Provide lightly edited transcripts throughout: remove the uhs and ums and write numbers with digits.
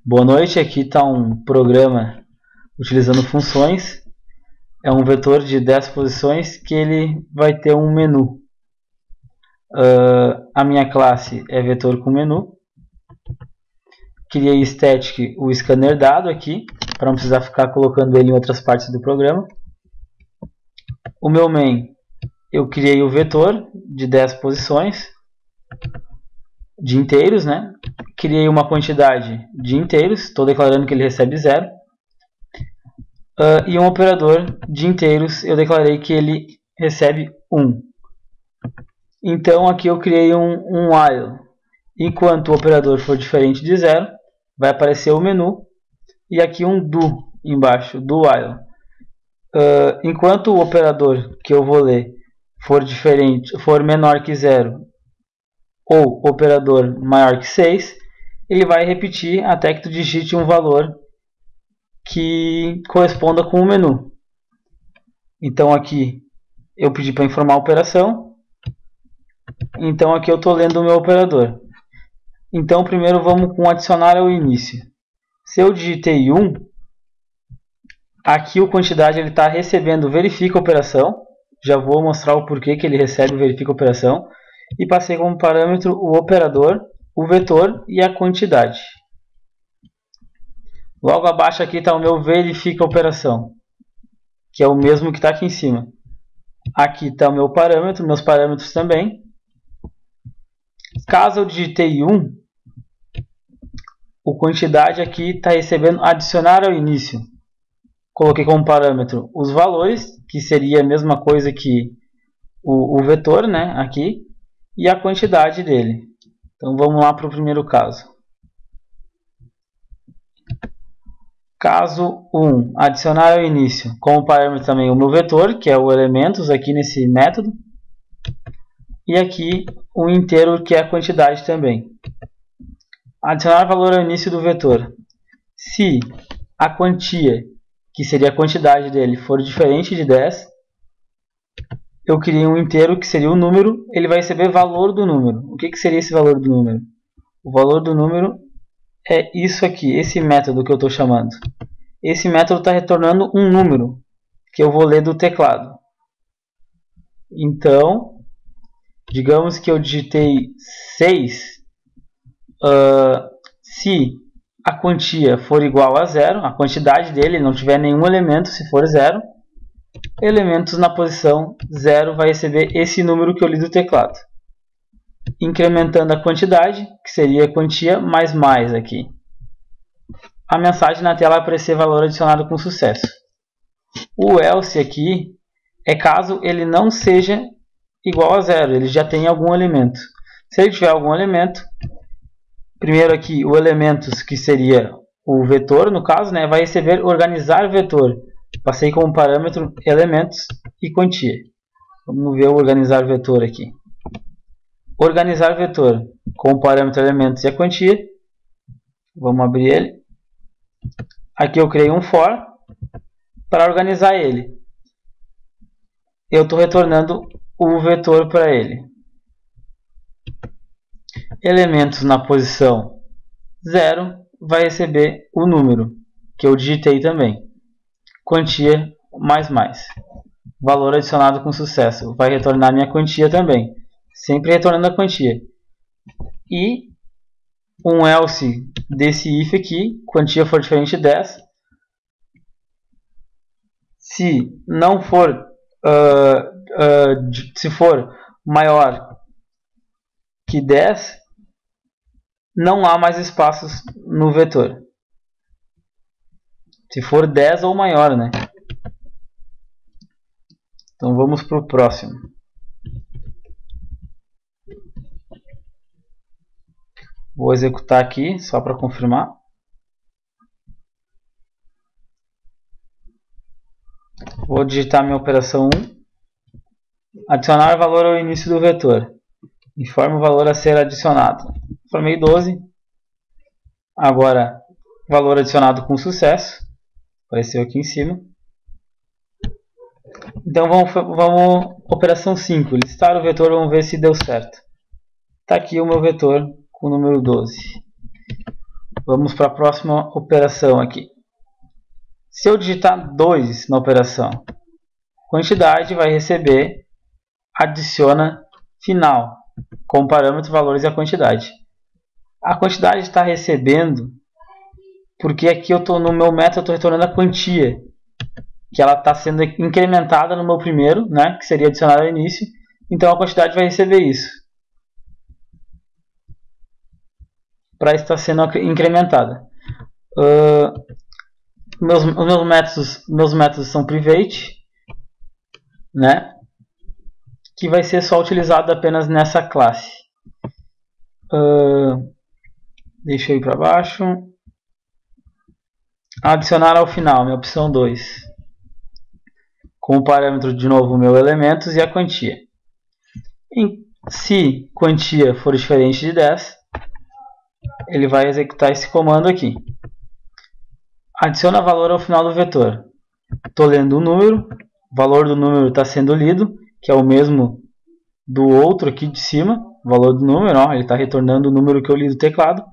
Boa noite, aqui está um programa utilizando funções. É um vetor de 10 posições que ele vai ter um menu. A minha classe é vetor com menu. Criei static, o scanner dado aqui, para não precisar ficar colocando ele em outras partes do programa. O meu main, eu criei o vetor de 10 posições de inteiros, né? Criei uma quantidade de inteiros, estou declarando que ele recebe 0. E um operador de inteiros, eu declarei que ele recebe 1. Então aqui eu criei um while. Enquanto o operador for diferente de 0, vai aparecer o menu. E aqui um do embaixo, do while. Enquanto o operador que eu vou ler for menor que 0 ou operador maior que 6, ele vai repetir até que tu digite um valor que corresponda com o menu. Então aqui eu pedi para informar a operação. Então aqui eu estou lendo o meu operador. Então primeiro vamos com adicionar ao início. Se eu digitei 1, aqui o quantidade ele está recebendo verifica operação. Já vou mostrar o porquê que ele recebe o verifica operação. E passei como parâmetro o operador, o vetor e a quantidade. Logo abaixo aqui está o meu verifica operação, que é o mesmo que está aqui em cima. Aqui está o meu parâmetro, meus parâmetros também. Caso eu digitei 1, o quantidade aqui está recebendo adicionar ao início. Coloquei como parâmetro os valores, que seria a mesma coisa que o vetor, né, aqui, e a quantidade dele. Então vamos lá para o primeiro caso. Caso 1, adicionar ao início, como parâmetro também o meu vetor, que é o elementos aqui nesse método. E aqui um inteiro, que é a quantidade também. Adicionar valor ao início do vetor. Se a quantia, que seria a quantidade dele, for diferente de 10, eu criei um inteiro, que seria o número, ele vai receber valor do número. O que seria esse valor do número? O valor do número é isso aqui, esse método que eu estou chamando. Esse método está retornando um número, que eu vou ler do teclado. Então, digamos que eu digitei 6. Se a quantia for igual a 0, a quantidade dele não tiver nenhum elemento, se for 0, elementos na posição 0 vai receber esse número que eu li do teclado. Incrementando a quantidade, que seria a quantia mais aqui. A mensagem na tela vai aparecer valor adicionado com sucesso. O else aqui é caso ele não seja igual a 0, ele já tem algum elemento. Se ele tiver algum elemento, primeiro aqui o elementos, que seria o vetor, no caso, né, vai receber organizar vetor. Passei como parâmetro elementos e quantia. Vamos ver o organizar vetor aqui. Organizar vetor com parâmetro elementos e a quantia. Vamos abrir ele. Aqui eu criei um for para organizar ele. Eu estou retornando o vetor para ele. Elementos na posição 0 vai receber o número que eu digitei também. Quantia mais. Valor adicionado com sucesso. Vai retornar minha quantia também. Sempre retornando a quantia. E um else desse if aqui, quantia for diferente de 10. Se não for, se for maior que 10, não há mais espaços no vetor. Se for 10 ou maior, né? Então vamos para o próximo. Vou executar aqui, só para confirmar. Vou digitar minha operação 1. Adicionar valor ao início do vetor. Informe o valor a ser adicionado. Formei 12. Agora, valor adicionado com sucesso. Apareceu aqui em cima. Então vamos operação 5. Listar o vetor, vamos ver se deu certo. Está aqui o meu vetor com o número 12. Vamos para a próxima operação aqui. Se eu digitar 2 na operação, quantidade vai receber, adiciona final, com parâmetros, valores e a quantidade. A quantidade está recebendo, porque aqui eu estou no meu método, eu estou retornando a quantia, que ela está sendo incrementada no meu primeiro, né, que seria adicionada ao início, então a quantidade vai receber isso, para estar sendo incrementada. Meus métodos são private, né, que vai ser só utilizado apenas nessa classe. Deixa eu ir para baixo. Adicionar ao final, minha opção 2. Com o parâmetro de novo meu elementos e a quantia. Se quantia for diferente de 10, ele vai executar esse comando aqui. Adiciona valor ao final do vetor. Estou lendo um número, o valor do número está sendo lido, que é o mesmo do outro aqui de cima. O valor do número, ó, ele está retornando o número que eu li do teclado.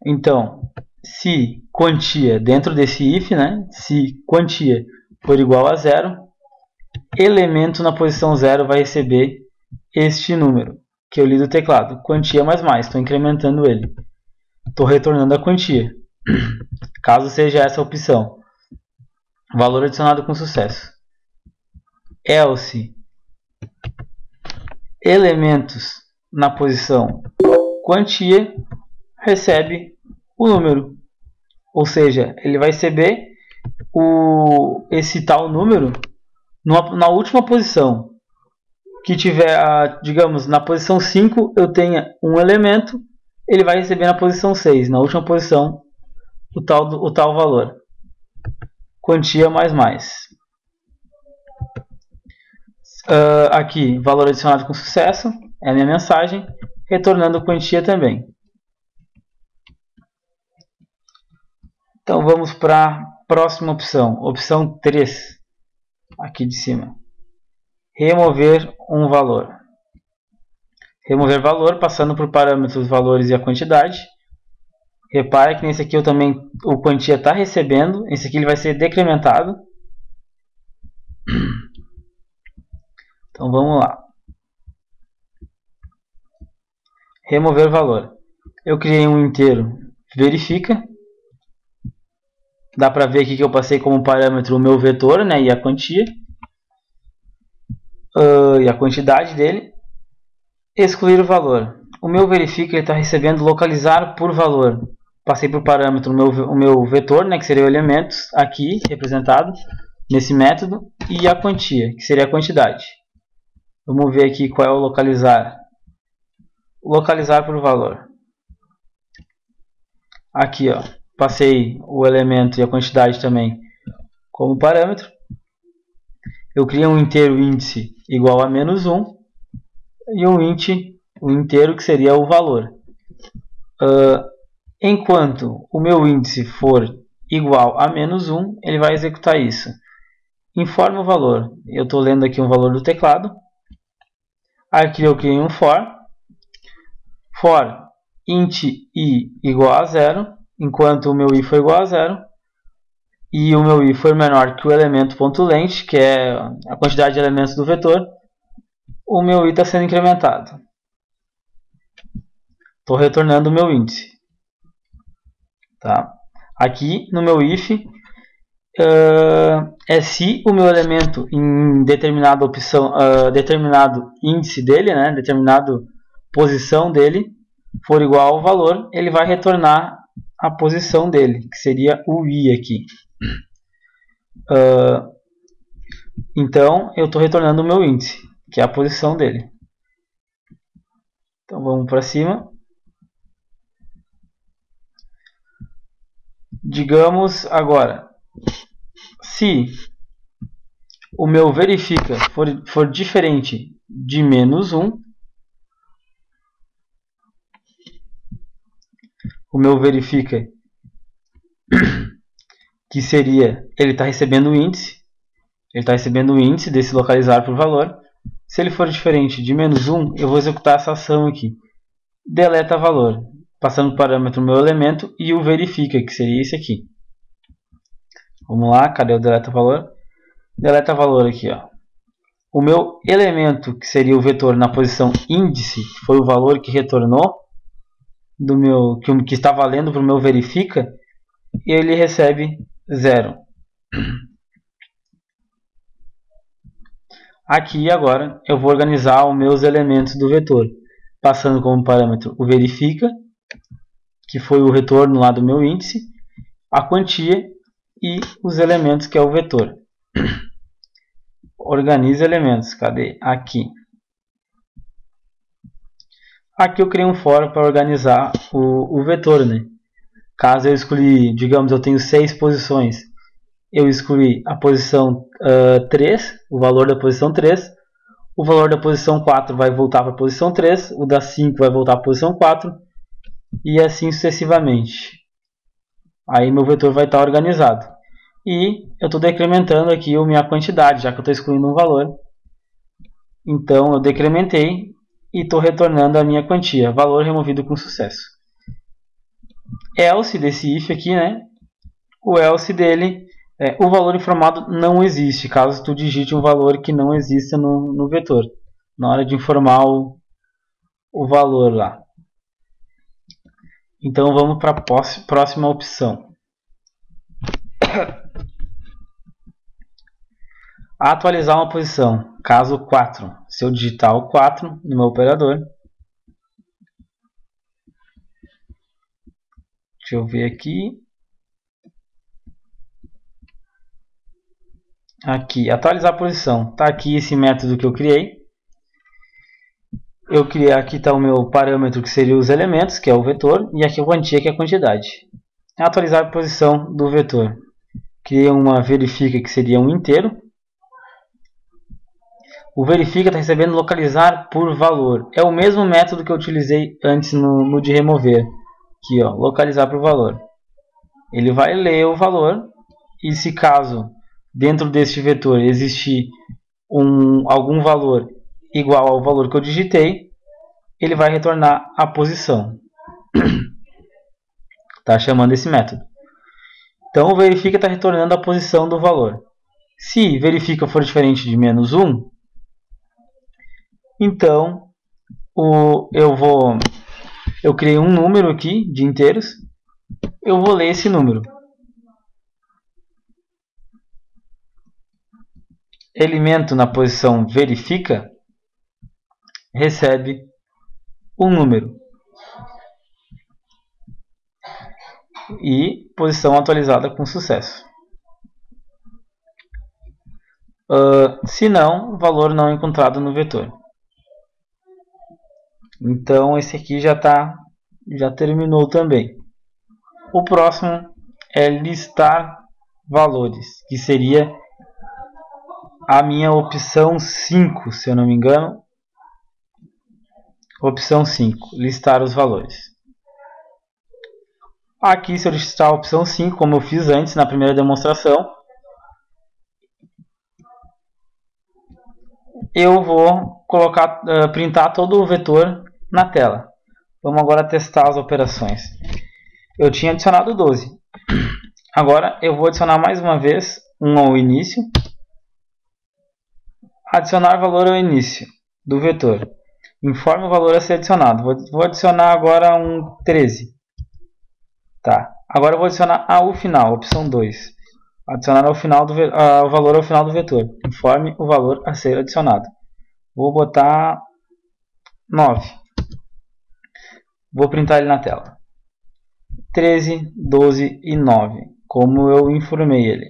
Então, se quantia, dentro desse if, né, se quantia for igual a 0, elemento na posição 0 vai receber este número que eu li do teclado. Quantia mais mais, estou incrementando ele. Estou retornando a quantia, caso seja essa a opção. Valor adicionado com sucesso. Else, elementos na posição quantia, recebe o número. Ou seja, ele vai receber esse tal número na última posição. Que tiver, digamos, na posição 5 eu tenha um elemento, ele vai receber na posição 6, na última posição, o tal valor. Quantia mais mais. Aqui, valor adicionado com sucesso, é a minha mensagem, retornando quantia também. Então vamos para a próxima opção, opção 3, aqui de cima. Remover um valor. Remover valor, passando por parâmetros, valores e a quantidade. Repare que nesse aqui eu também, o quantia está recebendo, esse aqui ele vai ser decrementado. Então vamos lá. Remover valor. Eu criei um inteiro, verifica. Dá para ver aqui que eu passei como parâmetro o meu vetor, né, e a quantia. E a quantidade dele. Excluir o valor. O meu verifica está recebendo localizar por valor. Passei por parâmetro o meu vetor, né, que seria o elementos, aqui representado nesse método, e a quantia, que seria a quantidade. Vamos ver aqui qual é o localizar. Localizar por valor. Aqui, ó, passei o elemento e a quantidade também como parâmetro. Eu criei um inteiro índice igual a -1 e um int, o inteiro que seria o valor. Enquanto o meu índice for igual a -1, ele vai executar isso. Informa o valor. Eu estou lendo aqui um valor do teclado. Aqui eu criei um for int i igual a 0, enquanto o meu i for igual a 0, e o meu i for menor que o elemento .length, que é a quantidade de elementos do vetor, o meu i está sendo incrementado. Estou retornando o meu índice. Tá? Aqui no meu if, é se o meu elemento em determinada opção, determinado índice dele, né, determinado posição dele, for igual ao valor, ele vai retornar a posição dele, que seria o i aqui. Então eu estou retornando o meu índice, que é a posição dele. Então vamos para cima. Digamos agora, se o meu verifica for diferente de -1, o meu verifica, que seria, ele está recebendo o índice, desse localizar por valor. Se ele for diferente de -1, eu vou executar essa ação aqui, deleta valor. passando o parâmetro meu elemento e o verifica, que seria esse aqui. Vamos lá, cadê o deleta valor? Deleta valor aqui, ó. O meu elemento, que seria o vetor na posição índice, que foi o valor que retornou do meu, que está valendo para o meu verifica, ele recebe 0. Aqui agora eu vou organizar os meus elementos do vetor, passando como parâmetro o verifica, que foi o retorno lá do meu índice, a quantia e os elementos, que é o vetor. Organiza elementos, cadê? Aqui. Aqui eu criei um for para organizar o vetor, né? Caso eu escolhi, digamos, eu tenho 6 posições, eu escolhi a posição 3, o valor da posição 3, o valor da posição 4 vai voltar para a posição 3, o da 5 vai voltar para a posição 4, e assim sucessivamente. Aí meu vetor vai estar organizado. E eu estou decrementando aqui a minha quantidade, já que eu estou excluindo um valor. Então eu decrementei e estou retornando a minha quantia, valor removido com sucesso. Else desse if aqui, né? O else dele o valor informado não existe, caso tu digite um valor que não exista no vetor, na hora de informar o valor lá. Então vamos para a próxima opção. Atualizar uma posição, caso 4. Se eu digitar o 4 no meu operador, deixa eu ver aqui. Aqui, atualizar a posição. Está aqui esse método que eu criei. Aqui está o meu parâmetro, que seria os elementos, que é o vetor, e aqui a quantia, que é a quantidade. Atualizar a posição do vetor. Criei uma verifica, que seria um inteiro. O verifica está recebendo localizar por valor. É o mesmo método que eu utilizei antes no de remover. Aqui, ó, localizar por valor. Ele vai ler o valor, e se caso dentro deste vetor existir algum valor igual ao valor que eu digitei, ele vai retornar a posição. Está chamando esse método. Então o verifica está retornando a posição do valor. Se verifica for diferente de menos 1, então eu criei um número aqui de inteiros, eu vou ler esse número. Elemento na posição verifica recebe um número. E posição atualizada com sucesso. Se não, valor não encontrado no vetor. Então esse aqui já terminou também. O próximo é listar valores, que seria a minha opção 5, se eu não me engano. Opção 5, listar os valores. Aqui, se eu listar a opção 5, como eu fiz antes na primeira demonstração, eu vou printar todo o vetor na tela. Vamos agora testar as operações. Eu tinha adicionado 12. Agora eu vou adicionar mais uma vez 1 ao início. Adicionar valor ao início do vetor. Informe o valor a ser adicionado. Vou adicionar agora um 13. Tá. Agora eu vou adicionar ao final, opção 2. Adicionar o valor ao final do vetor. Informe o valor a ser adicionado. Vou botar 9. Vou printar ele na tela. 13, 12 e 9. Como eu informei ele.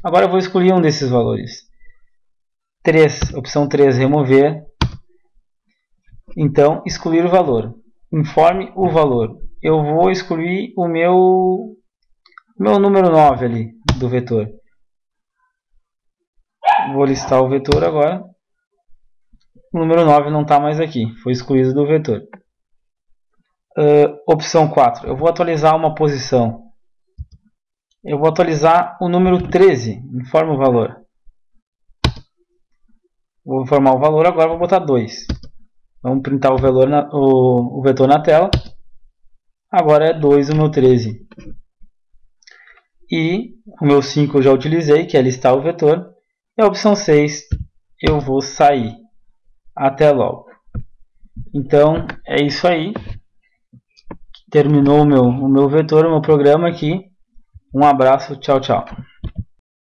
Agora eu vou escolher um desses valores. 3, opção 3, remover. Então, excluir o valor. Informe o valor. Eu vou excluir o meu número 9 ali do vetor. Vou listar o vetor agora. O número 9 não está mais aqui, foi excluído do vetor. Opção 4, eu vou atualizar uma posição. Eu vou atualizar o número 13, informa o valor. Vou informar o valor agora, vou botar 2. Vamos printar o vetor na tela. Agora é 2 o meu 13. E o meu 5 eu já utilizei, que é listar o vetor. E a opção 6 eu vou sair. Até logo. Então é isso aí. Terminou o meu vetor, o meu programa aqui. Um abraço, tchau, tchau.